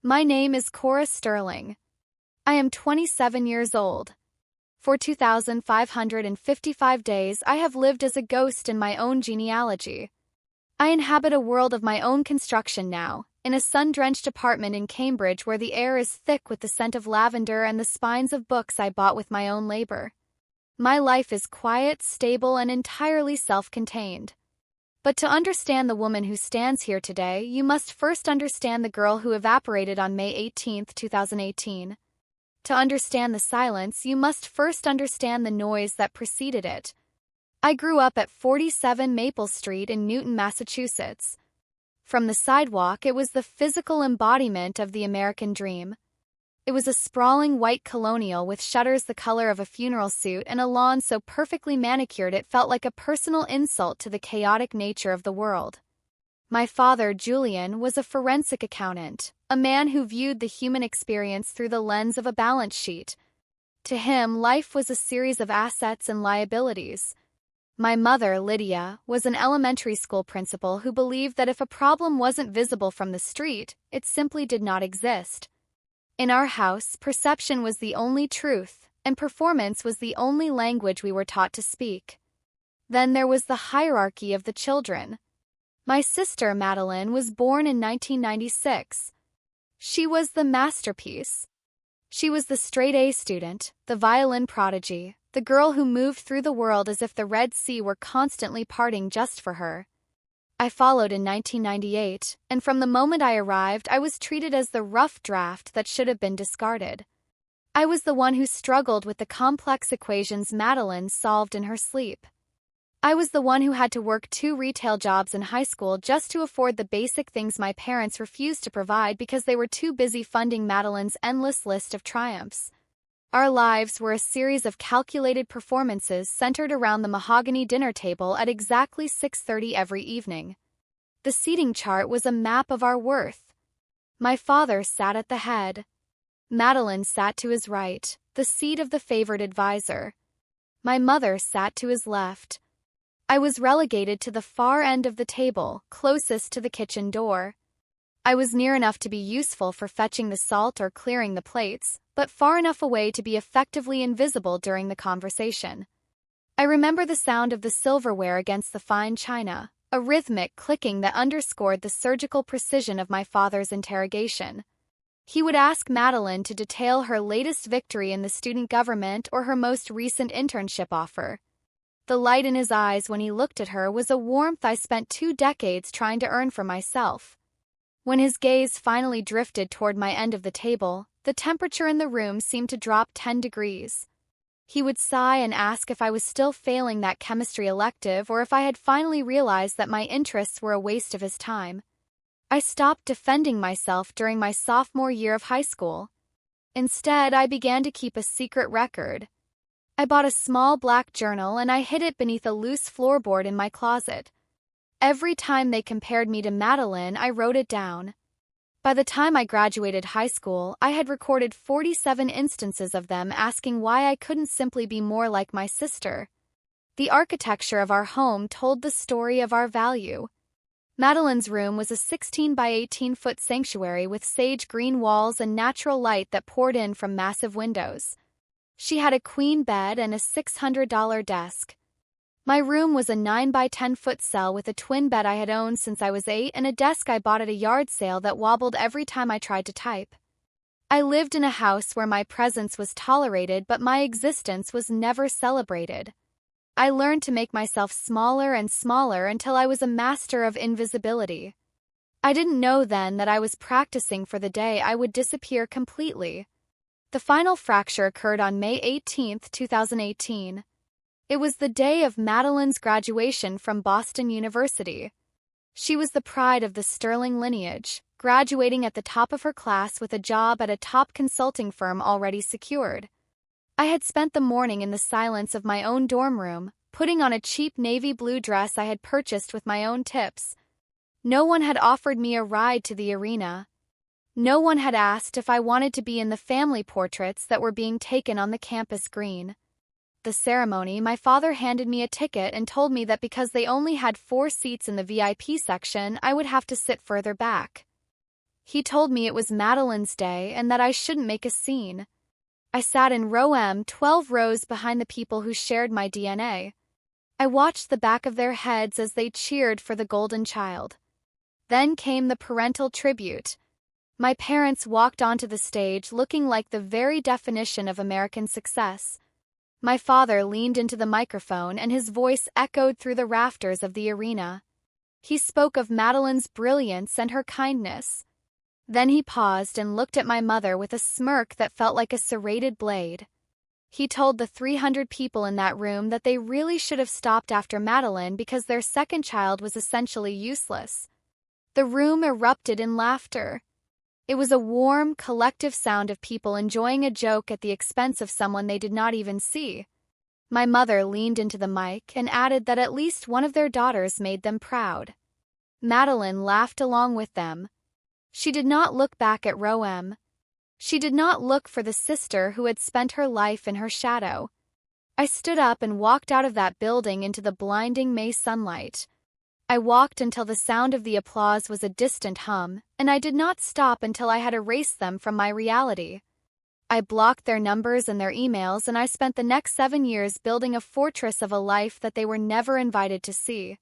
My name is Cora Sterling. I am 27 years old. For 2,555 days, I have lived as a ghost in my own genealogy. I inhabit a world of my own construction now, in a sun-drenched apartment in Cambridge where the air is thick with the scent of lavender and the spines of books I bought with my own labor. My life is quiet, stable, and entirely self-contained. But to understand the woman who stands here today, you must first understand the girl who evaporated on May 18, 2018. To understand the silence, you must first understand the noise that preceded it. I grew up at 47 Maple Street in Newton, Massachusetts. From the sidewalk, it was the physical embodiment of the American dream. It was a sprawling white colonial with shutters the color of a funeral suit and a lawn so perfectly manicured it felt like a personal insult to the chaotic nature of the world. My father, Julian, was a forensic accountant, a man who viewed the human experience through the lens of a balance sheet. To him, life was a series of assets and liabilities. My mother, Lydia, was an elementary school principal who believed that if a problem wasn't visible from the street, it simply did not exist. In our house, perception was the only truth, and performance was the only language we were taught to speak. Then there was the hierarchy of the children. My sister, Madeline, was born in 1996. She was the masterpiece. She was the straight-A student, the violin prodigy, the girl who moved through the world as if the Red Sea were constantly parting just for her. I followed in 1998, and from the moment I arrived, I was treated as the rough draft that should have been discarded. I was the one who struggled with the complex equations Madeline solved in her sleep. I was the one who had to work 2 retail jobs in high school just to afford the basic things my parents refused to provide because they were too busy funding Madeline's endless list of triumphs. Our lives were a series of calculated performances centered around the mahogany dinner table at exactly 6:30 every evening. The seating chart was a map of our worth. My father sat at the head. Madeline sat to his right, the seat of the favored advisor. My mother sat to his left. I was relegated to the far end of the table, closest to the kitchen door. I was near enough to be useful for fetching the salt or clearing the plates, but far enough away to be effectively invisible during the conversation. I remember the sound of the silverware against the fine china, a rhythmic clicking that underscored the surgical precision of my father's interrogation. He would ask Madeline to detail her latest victory in the student government or her most recent internship offer. The light in his eyes when he looked at her was a warmth I spent 2 decades trying to earn for myself. When his gaze finally drifted toward my end of the table, the temperature in the room seemed to drop 10 degrees. He would sigh and ask if I was still failing that chemistry elective or if I had finally realized that my interests were a waste of his time. I stopped defending myself during my sophomore year of high school. Instead, I began to keep a secret record. I bought a small black journal and I hid it beneath a loose floorboard in my closet. Every time they compared me to Madeline, I wrote it down. By the time I graduated high school, I had recorded 47 instances of them asking why I couldn't simply be more like my sister. The architecture of our home told the story of our value. Madeline's room was a 16 by 18-foot sanctuary with sage green walls and natural light that poured in from massive windows. She had a queen bed and a $600 desk. My room was a 9 by 10-foot cell with a twin bed I had owned since I was 8 and a desk I bought at a yard sale that wobbled every time I tried to type. I lived in a house where my presence was tolerated but my existence was never celebrated. I learned to make myself smaller and smaller until I was a master of invisibility. I didn't know then that I was practicing for the day I would disappear completely. The final fracture occurred on May 18, 2018. It was the day of Madeline's graduation from Boston University. She was the pride of the Sterling lineage, graduating at the top of her class with a job at a top consulting firm already secured. I had spent the morning in the silence of my own dorm room, putting on a cheap navy blue dress I had purchased with my own tips. No one had offered me a ride to the arena. No one had asked if I wanted to be in the family portraits that were being taken on the campus green. The ceremony, my father handed me a ticket and told me that because they only had 4 seats in the VIP section, I would have to sit further back. He told me it was Madeline's day and that I shouldn't make a scene. I sat in row M, 12 rows behind the people who shared my DNA. I watched the back of their heads as they cheered for the golden child. Then came the parental tribute. My parents walked onto the stage looking like the very definition of American success. My father leaned into the microphone and his voice echoed through the rafters of the arena. He spoke of Madeline's brilliance and her kindness. Then he paused and looked at my mother with a smirk that felt like a serrated blade. He told the 300 people in that room that they really should have stopped after Madeline because their second child was essentially useless. The room erupted in laughter. It was a warm, collective sound of people enjoying a joke at the expense of someone they did not even see. My mother leaned into the mic and added that at least one of their daughters made them proud. Madeline laughed along with them. She did not look back at row M. She did not look for the sister who had spent her life in her shadow. I stood up and walked out of that building into the blinding May sunlight. I walked until the sound of the applause was a distant hum, and I did not stop until I had erased them from my reality. I blocked their numbers and their emails, and I spent the next 7 years building a fortress of a life that they were never invited to see.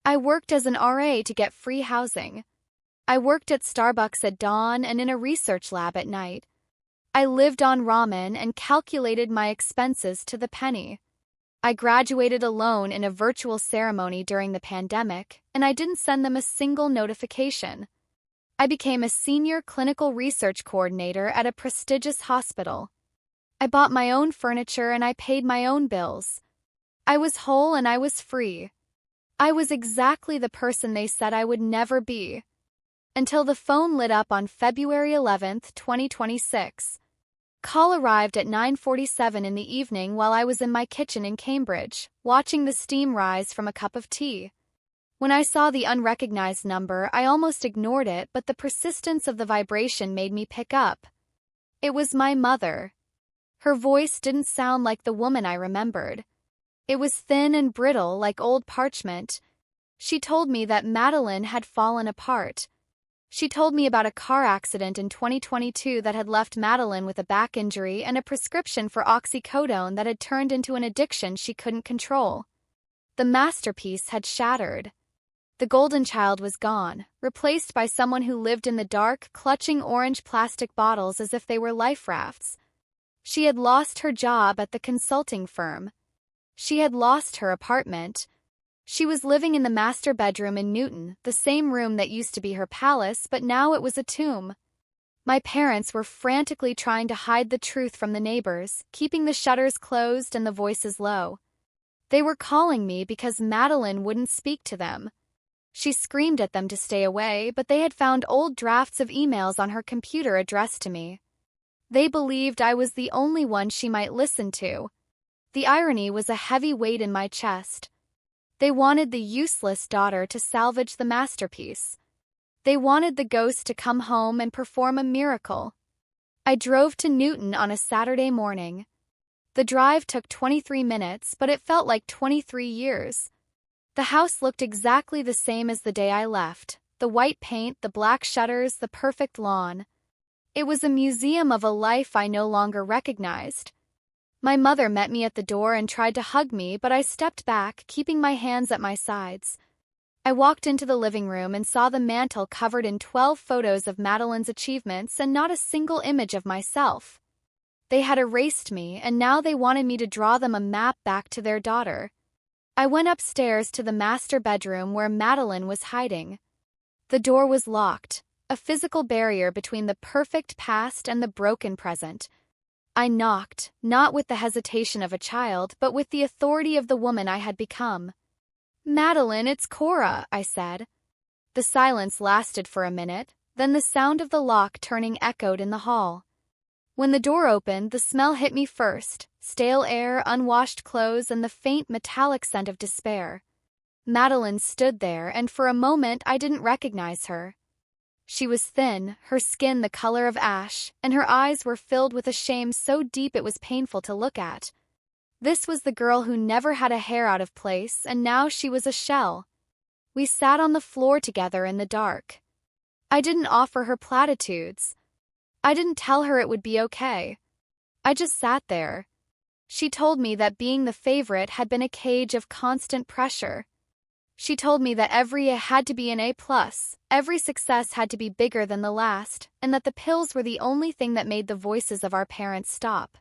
I worked as an RA to get free housing. I worked at Starbucks at dawn and in a research lab at night. I lived on ramen and calculated my expenses to the penny. I graduated alone in a virtual ceremony during the pandemic, and I didn't send them a single notification. I became a senior clinical research coordinator at a prestigious hospital. I bought my own furniture and I paid my own bills. I was whole and I was free. I was exactly the person they said I would never be. Until the phone lit up on February 11, 2026. Call arrived at 9:47 in the evening while I was in my kitchen in Cambridge, watching the steam rise from a cup of tea. When I saw the unrecognized number, I almost ignored it, but the persistence of the vibration made me pick up. It was my mother. Her voice didn't sound like the woman I remembered. It was thin and brittle like old parchment. She told me that Madeline had fallen apart. She told me about a car accident in 2022 that had left Madeline with a back injury and a prescription for oxycodone that had turned into an addiction she couldn't control. The masterpiece had shattered. The golden child was gone, replaced by someone who lived in the dark, clutching orange plastic bottles as if they were life rafts. She had lost her job at the consulting firm. She had lost her apartment. She was living in the master bedroom in Newton, the same room that used to be her palace, but now it was a tomb. My parents were frantically trying to hide the truth from the neighbors, keeping the shutters closed and the voices low. They were calling me because Madeline wouldn't speak to them. She screamed at them to stay away, but they had found old drafts of emails on her computer addressed to me. They believed I was the only one she might listen to. The irony was a heavy weight in my chest. They wanted the useless daughter to salvage the masterpiece. They wanted the ghost to come home and perform a miracle. I drove to Newton on a Saturday morning. The drive took 23 minutes, but it felt like 23 years. The house looked exactly the same as the day I left. The white paint, the black shutters, the perfect lawn. It was a museum of a life I no longer recognized. My mother met me at the door and tried to hug me, but I stepped back, keeping my hands at my sides. I walked into the living room and saw the mantel covered in 12 photos of Madeline's achievements and not a single image of myself. They had erased me, and now they wanted me to draw them a map back to their daughter. I went upstairs to the master bedroom where Madeline was hiding. The door was locked, a physical barrier between the perfect past and the broken present. I knocked, not with the hesitation of a child, but with the authority of the woman I had become. "Madeline, it's Cora," I said. The silence lasted for a minute, then the sound of the lock turning echoed in the hall. When the door opened, the smell hit me first, stale air, unwashed clothes, and the faint metallic scent of despair. Madeline stood there, and for a moment I didn't recognize her. She was thin, her skin the color of ash, and her eyes were filled with a shame so deep it was painful to look at. This was the girl who never had a hair out of place, and now she was a shell. We sat on the floor together in the dark. I didn't offer her platitudes. I didn't tell her it would be okay. I just sat there. She told me that being the favorite had been a cage of constant pressure. She told me that every A had to be an A+, every success had to be bigger than the last, and that the pills were the only thing that made the voices of our parents stop.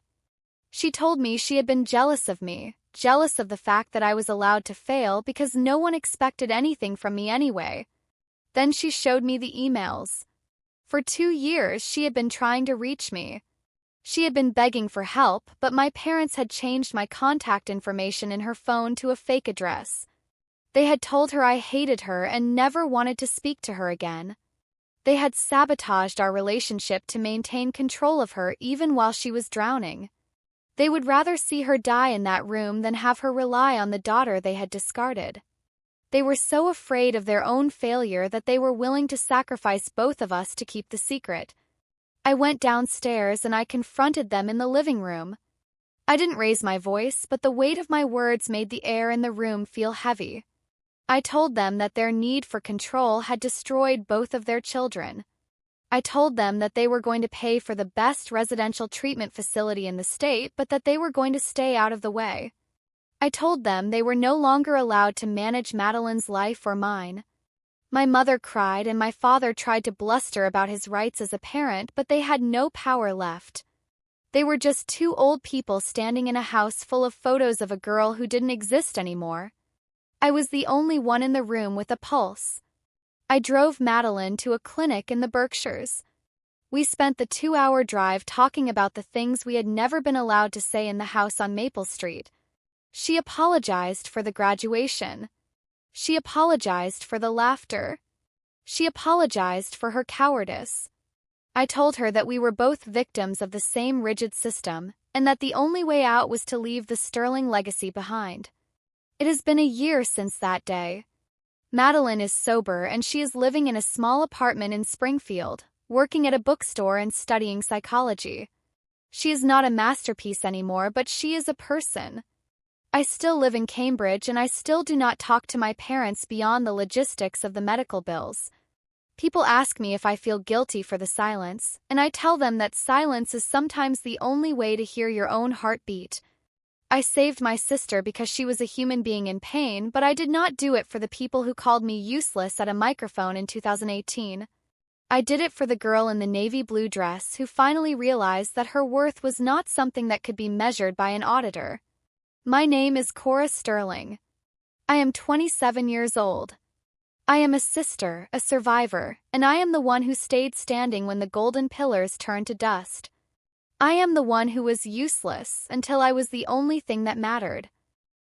She told me she had been jealous of me, jealous of the fact that I was allowed to fail because no one expected anything from me anyway. Then she showed me the emails. For 2 years, she had been trying to reach me. She had been begging for help, but my parents had changed my contact information in her phone to a fake address. They had told her I hated her and never wanted to speak to her again. They had sabotaged our relationship to maintain control of her even while she was drowning. They would rather see her die in that room than have her rely on the daughter they had discarded. They were so afraid of their own failure that they were willing to sacrifice both of us to keep the secret. I went downstairs and I confronted them in the living room. I didn't raise my voice, but the weight of my words made the air in the room feel heavy. I told them that their need for control had destroyed both of their children. I told them that they were going to pay for the best residential treatment facility in the state, but that they were going to stay out of the way. I told them they were no longer allowed to manage Madeline's life or mine. My mother cried and my father tried to bluster about his rights as a parent, but they had no power left. They were just two old people standing in a house full of photos of a girl who didn't exist anymore. I was the only one in the room with a pulse. I drove Madeline to a clinic in the Berkshires. We spent the 2-hour drive talking about the things we had never been allowed to say in the house on Maple Street. She apologized for the graduation. She apologized for the laughter. She apologized for her cowardice. I told her that we were both victims of the same rigid system, and that the only way out was to leave the sterling legacy behind. It has been a year since that day. Madeline is sober and she is living in a small apartment in Springfield, working at a bookstore and studying psychology. She is not a masterpiece anymore, but she is a person. I still live in Cambridge and I still do not talk to my parents beyond the logistics of the medical bills. People ask me if I feel guilty for the silence, and I tell them that silence is sometimes the only way to hear your own heartbeat. I saved my sister because she was a human being in pain, but I did not do it for the people who called me useless at a microphone in 2018. I did it for the girl in the navy blue dress who finally realized that her worth was not something that could be measured by an auditor. My name is Cora Sterling. I am 27 years old. I am a sister, a survivor, and I am the one who stayed standing when the golden pillars turned to dust. I am the one who was useless until I was the only thing that mattered.